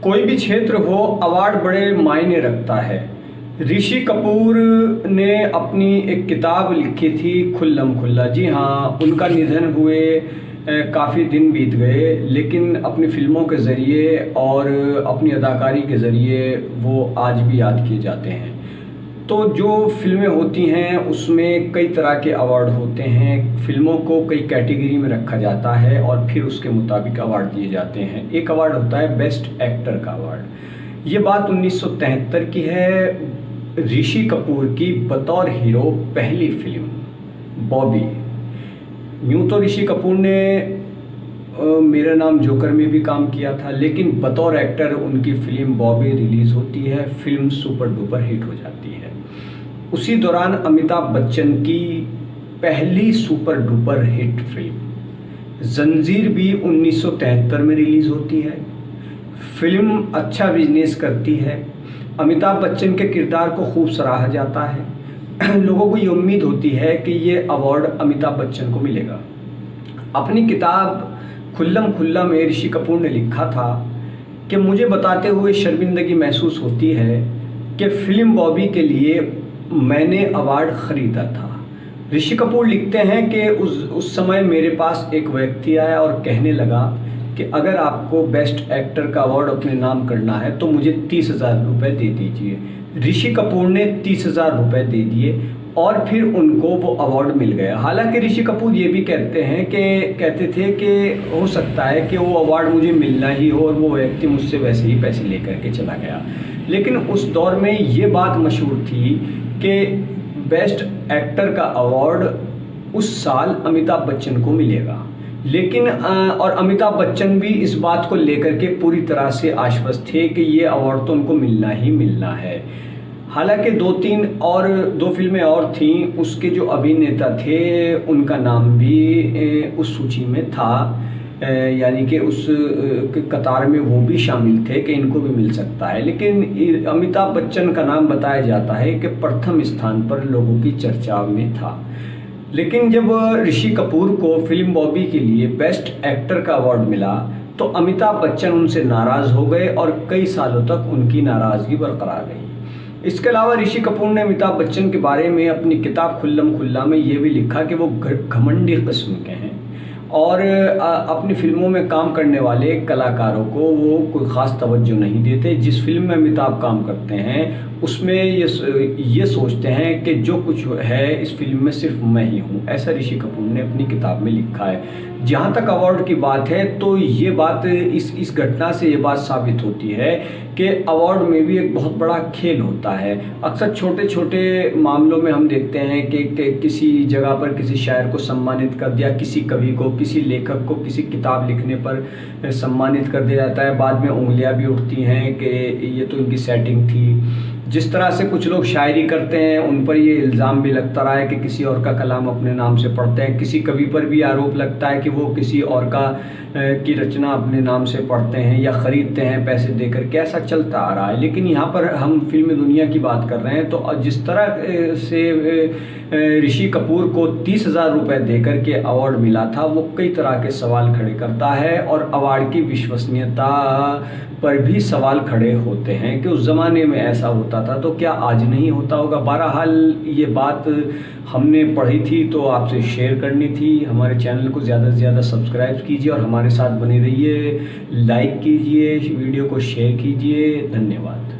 कोई भी क्षेत्र हो, अवार्ड बड़े मायने रखता है। ऋषि कपूर ने अपनी एक किताब लिखी थी खुल्लम खुल्ला। जी हाँ, उनका निधन हुए काफ़ी दिन बीत गए, लेकिन अपनी फ़िल्मों के ज़रिए और अपनी अदाकारी के ज़रिए वो आज भी याद किए जाते हैं। तो जो फ़िल्में होती हैं उसमें कई तरह के अवार्ड होते हैं। फ़िल्मों को कई कैटेगरी में रखा जाता है और फिर उसके मुताबिक अवार्ड दिए जाते हैं। एक अवार्ड होता है बेस्ट एक्टर का अवार्ड। ये बात 1973 की है। ऋषि कपूर की बतौर हीरो पहली फिल्म बॉबी। यूँ तो ऋषि कपूर ने मेरा नाम जोकर में भी काम किया था, लेकिन बतौर एक्टर उनकी फ़िल्म बॉबी रिलीज़ होती है। फिल्म सुपर डुपर हिट हो जाती है। उसी दौरान अमिताभ बच्चन की पहली सुपर डुपर हिट फिल्म जंजीर भी 1973 में रिलीज़ होती है। फिल्म अच्छा बिजनेस करती है। अमिताभ बच्चन के किरदार को खूब सराहा जाता है। लोगों को ये उम्मीद होती है कि ये अवार्ड अमिताभ बच्चन को मिलेगा। अपनी किताब खुल्लम खुल्ला में ऋषि कपूर ने लिखा था कि मुझे बताते हुए शर्मिंदगी महसूस होती है कि फ़िल्म बॉबी के लिए मैंने अवार्ड ख़रीदा था। ऋषि कपूर लिखते हैं कि उस समय मेरे पास एक व्यक्ति आया और कहने लगा कि अगर आपको बेस्ट एक्टर का अवार्ड अपने नाम करना है तो मुझे 30,000 रुपये दे दीजिए। ऋषि कपूर ने 30,000 रुपये दे दिए और फिर उनको वो अवार्ड मिल गया। हालांकि ऋषि कपूर ये भी कहते थे कि हो सकता है कि वो अवार्ड मुझे मिलना ही हो और वो व्यक्ति मुझसे वैसे ही पैसे लेकर के चला गया। लेकिन उस दौर में ये बात मशहूर थी कि बेस्ट एक्टर का अवार्ड उस साल अमिताभ बच्चन को मिलेगा। लेकिन और अमिताभ बच्चन भी इस बात को लेकर के पूरी तरह से आश्वस्त थे कि ये अवार्ड तो उनको मिलना ही मिलना है। हालांकि दो फिल्में और थीं, उसके जो अभिनेता थे उनका नाम भी उस सूची में था, यानी कि उस कतार में वो भी शामिल थे कि इनको भी मिल सकता है। लेकिन अमिताभ बच्चन का नाम बताया जाता है कि प्रथम स्थान पर लोगों की चर्चा में था। लेकिन जब ऋषि कपूर को फिल्म बॉबी के लिए बेस्ट एक्टर का अवार्ड मिला तो अमिताभ बच्चन उनसे नाराज़ हो गए और कई सालों तक उनकी नाराज़गी बरकरार रही। इसके अलावा ऋषि कपूर ने अमिताभ बच्चन के बारे में अपनी किताब खुल्लम खुल्ला में ये भी लिखा कि वो घमंडी किस्म के हैं और अपनी फिल्मों में काम करने वाले कलाकारों को वो कोई ख़ास तवज्जो नहीं देते। जिस फिल्म में अमिताभ काम करते हैं उसमें ये सोचते हैं कि जो कुछ है इस फिल्म में सिर्फ मैं ही हूँ। ऐसा ऋषि कपूर ने अपनी किताब में लिखा है। जहाँ तक अवार्ड की बात है तो ये बात इस घटना से ये बात साबित होती है कि अवार्ड में भी एक बहुत बड़ा खेल होता है। अक्सर छोटे छोटे मामलों में हम देखते हैं कि किसी जगह पर किसी शायर को सम्मानित कर दिया, किसी कवि को, किसी लेखक को किसी किताब लिखने पर सम्मानित कर दिया जाता है। बाद में उंगलियां भी उठती हैं कि ये तो इनकी सेटिंग थी। जिस तरह से कुछ लोग शायरी करते हैं उन पर ये इल्ज़ाम भी लगता रहा है कि किसी और का कलाम अपने नाम से पढ़ते हैं। किसी कवि पर भी आरोप लगता है कि वो किसी और की रचना अपने नाम से पढ़ते हैं या ख़रीदते हैं पैसे देकर के। ऐसा चलता आ रहा है। लेकिन यहाँ पर हम फिल्मी दुनिया की बात कर रहे हैं तो जिस तरह से ऋषि कपूर को 30,000 रुपये देकर के अवार्ड मिला था वो कई तरह के सवाल खड़े करता है और अवार्ड की विश्वसनीयता पर भी सवाल खड़े होते हैं कि उस ज़माने में ऐसा होता था तो क्या आज नहीं होता होगा। बहरहाल ये बात हमने पढ़ी थी तो आपसे शेयर करनी थी। हमारे चैनल को ज़्यादा से ज़्यादा सब्सक्राइब कीजिए और हमारे साथ बने रहिए। लाइक कीजिए, वीडियो को शेयर कीजिए। धन्यवाद।